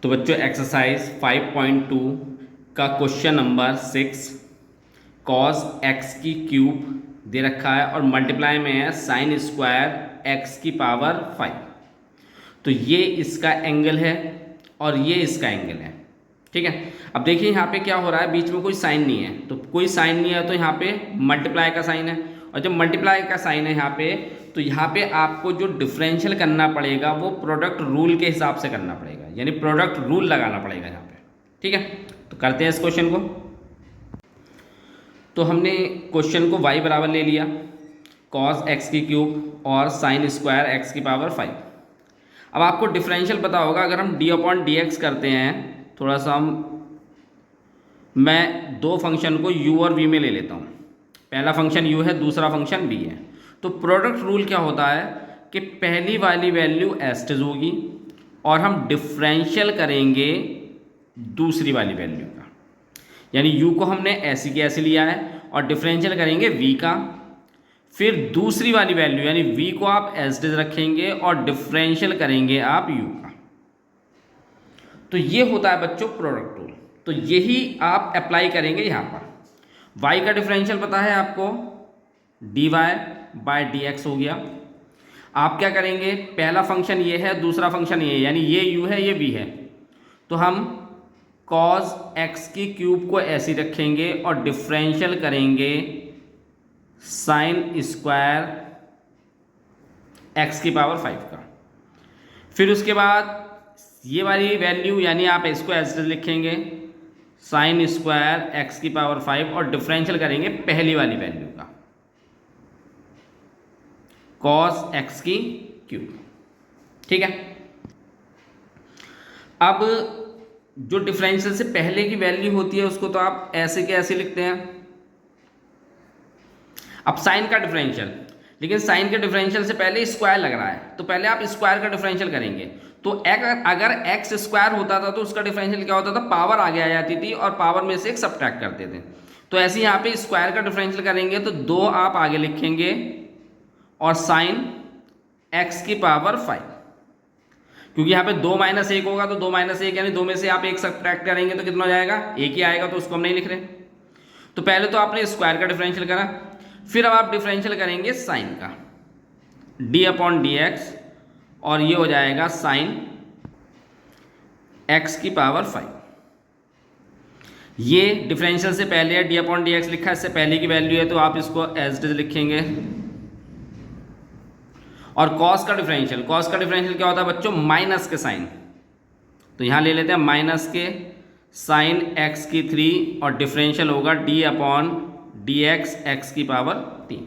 तो बच्चों एक्सरसाइज 5.2 का क्वेश्चन नंबर 6 कॉस एक्स की क्यूब दे रखा है और मल्टीप्लाई में है साइन स्क्वायर एक्स की पावर 5। तो ये इसका एंगल है और ये इसका एंगल है। ठीक है, अब देखिए यहाँ पे क्या हो रहा है, बीच में कोई साइन नहीं है, तो कोई साइन नहीं है तो यहाँ पे मल्टीप्लाई का साइन है, और जब मल्टीप्लाई का साइन है यहाँ पे तो यहाँ पे आपको जो डिफरेंशियल करना पड़ेगा वो प्रोडक्ट रूल के हिसाब से करना पड़ेगा, यानी प्रोडक्ट रूल लगाना पड़ेगा यहाँ पे। ठीक है, तो करते हैं इस क्वेश्चन को। तो हमने क्वेश्चन को y बराबर ले लिया कॉस एक्स की क्यूब और साइन स्क्वायर एक्स की पावर 5। अब आपको डिफरेंशियल पता होगा, अगर हम डी अपॉन डी एक्स करते हैं, थोड़ा सा मैं दो फंक्शन को u और v में ले लेता हूँ। पहला फंक्शन u है, दूसरा फंक्शन v है। तो प्रोडक्ट रूल क्या होता है कि पहली वाली वैल्यू एस्टेज होगी और हम डिफरेंशियल करेंगे दूसरी वाली वैल्यू का, यानी u को हमने ऐसी की ऐसे लिया है और डिफरेंशियल करेंगे v का। फिर दूसरी वाली वैल्यू यानी v को आप एस्टेज रखेंगे और डिफरेंशियल करेंगे आप u का। तो ये होता है बच्चों प्रोडक्ट रूल। तो यही आप अप्लाई करेंगे यहाँ पर। y का डिफरेंशियल पता है आपको, dy बाय डी एक्स हो गया। आप क्या करेंगे, पहला फंक्शन ये है, दूसरा फंक्शन ये है, यानी ये u है ये v है, तो हम cos x की क्यूब को ऐसे रखेंगे और डिफरेंशियल करेंगे साइन स्क्वायर x की पावर 5 का। फिर उसके बाद ये वाली वैल्यू यानी आप इसको ऐसे लिखेंगे साइन स्क्वायर x की पावर 5 और डिफरेंशियल करेंगे पहली वाली वैल्यू का cos x की क्यूब। ठीक है, अब जो डिफरेंशियल से पहले की वैल्यू होती है उसको तो आप ऐसे के ऐसे लिखते हैं। अब साइन का डिफरेंशियल, लेकिन साइन के डिफरेंशियल से पहले स्क्वायर लग रहा है, तो पहले आप स्क्वायर का डिफरेंशियल करेंगे। तो अगर एक्स स्क्वायर होता था तो उसका डिफरेंशियल क्या होता था, पावर आगे आ जाती थी और पावर में से एक सब्ट्रैक्ट करते थे। तो ऐसे यहाँ पे स्क्वायर का डिफरेंशियल करेंगे तो 2 आप आगे लिखेंगे और साइन एक्स की पावर 5, क्योंकि यहाँ पे 2 माइनस 1 होगा तो 2 माइनस 1 यानी 2 में से आप एक सब्ट्रैक्ट करेंगे तो कितना हो जाएगा, 1 ही आएगा, तो उसको हम नहीं लिख रहे। तो पहले तो आपने स्क्वायर का डिफरेंशियल करा, फिर अब आप डिफरेंशियल करेंगे साइन का डी अपॉन डी एक्स, और ये हो जाएगा साइन एक्स की पावर 5। ये डिफरेंशियल से पहले है, डी अपॉन डी एक्स लिखा है, इससे पहले की वैल्यू है तो आप इसको एज इट इज लिखेंगे। और कॉस का डिफरेंशियल, कॉस का डिफरेंशियल क्या होता है बच्चों, माइनस के साइन, तो यहाँ ले लेते हैं माइनस के साइन एक्स की 3 और डिफरेंशियल होगा D upon D x x की पावर 3।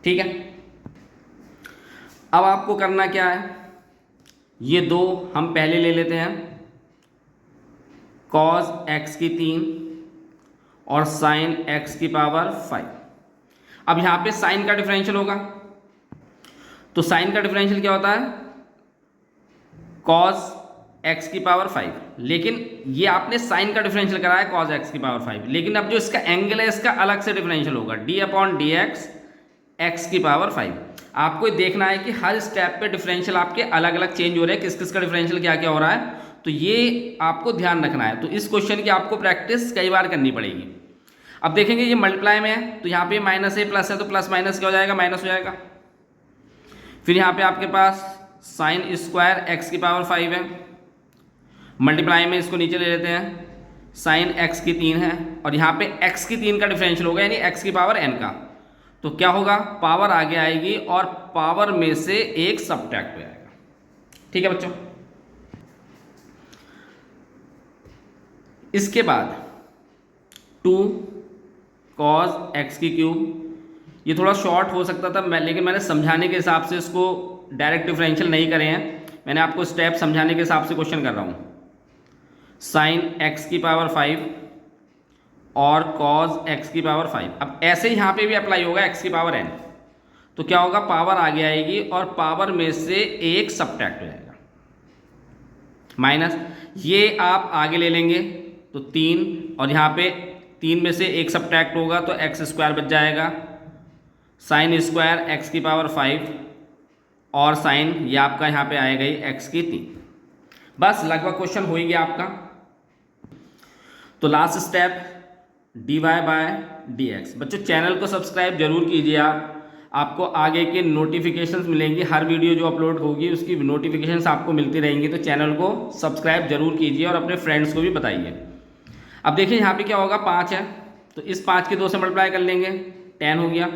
ठीक है, अब आपको करना क्या है, ये 2 हम पहले ले लेते हैं, कॉस एक्स की 3 और साइन एक्स की पावर 5। अब यहाँ पे साइन का डिफरेंशियल होगा, तो साइन का डिफरेंशियल क्या होता है, कॉस एक्स की पावर 5, लेकिन ये आपने साइन का डिफरेंशियल करा है कॉस एक्स की पावर 5, लेकिन अब जो इसका एंगल है इसका अलग से डिफरेंशियल होगा D upon D x x की पावर 5। आपको देखना है कि हर स्टेप पे डिफरेंशियल आपके अलग अलग चेंज हो रहे हैं, किस किस का डिफरेंशियल क्या क्या हो रहा है, तो ये आपको ध्यान रखना है। तो इस क्वेश्चन की आपको प्रैक्टिस कई बार करनी पड़ेगी। अब देखेंगे ये मल्टीप्लाई में है तो यहाँ पे माइनस ए प्लस है तो प्लस माइनस क्या हो जाएगा, माइनस हो जाएगा। फिर यहाँ पे आपके पास साइन स्क्वायर एक्स की पावर 5 है, मल्टीप्लाई में इसको नीचे ले लेते हैं, साइन एक्स की 3 है और यहाँ पे एक्स की 3 का डिफरेंशियल होगा यानी एक्स की पावर n का, तो क्या होगा, पावर आगे आएगी और पावर में से एक सब्ट्रैक्ट हो जाएगा। ठीक है बच्चों, इसके बाद 2 कॉस एक्स की क्यूब, ये थोड़ा शॉर्ट हो सकता था लेकिन मैंने समझाने के हिसाब से इसको डायरेक्ट डिफरेंशियल नहीं करे हैं, मैंने आपको स्टेप समझाने के हिसाब से क्वेश्चन कर रहा हूँ। साइन एक्स की पावर 5 और कॉस एक्स की पावर 5। अब ऐसे ही यहाँ पे भी अप्लाई होगा एक्स की पावर n, तो क्या होगा, पावर आगे आएगी और पावर में से एक सब्ट्रैक्ट हो जाएगा माइनस, ये आप आगे ले लेंगे तो 3 और यहाँ पे 3 में से एक सब्ट्रैक्ट होगा तो एक्स स्क्वायर बच जाएगा, साइन स्क्वायर एक्स की पावर 5 और साइन ये आपका यहाँ पे आएगा ही एक्स की 3। बस लगभग क्वेश्चन हो ही गया आपका। तो last step dy by dx। बच्चों चैनल को सब्सक्राइब जरूर कीजिए आप, आपको आगे के नोटिफिकेशंस मिलेंगी, हर वीडियो जो अपलोड होगी उसकी नोटिफिकेशंस आपको मिलती रहेंगी, तो चैनल को सब्सक्राइब जरूर कीजिए और अपने फ्रेंड्स को भी बताइए। अब देखिए यहाँ पे क्या होगा, 5 है तो इस 5 के 2 से मल्टीप्लाई कर लेंगे, 10 हो गया।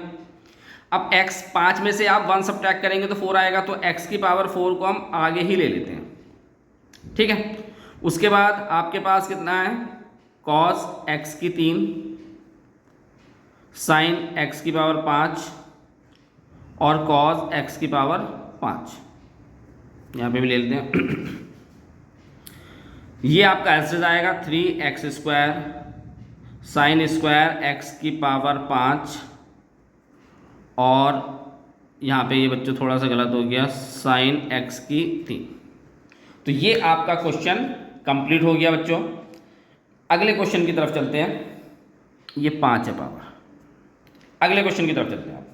अब x 5 में से आप 1 सब्ट्रैक्ट करेंगे तो 4 आएगा, तो x की पावर 4 को हम आगे ही ले लेते हैं, ठीक है। उसके बाद आपके पास कितना है, cos x की 3, sin x की पावर 5 और cos x की पावर 5, यहाँ पे भी ले लेते हैं। ये आपका आंसर आएगा 3x² साइन स्क्वायर x की पावर 5 और यहाँ पे ये बच्चों थोड़ा सा गलत हो गया, साइन x की 3। तो ये आपका क्वेश्चन कंप्लीट हो गया बच्चों। अगले क्वेश्चन की तरफ चलते हैं, ये 5 है पावर। अगले क्वेश्चन की तरफ चलते हैं आप।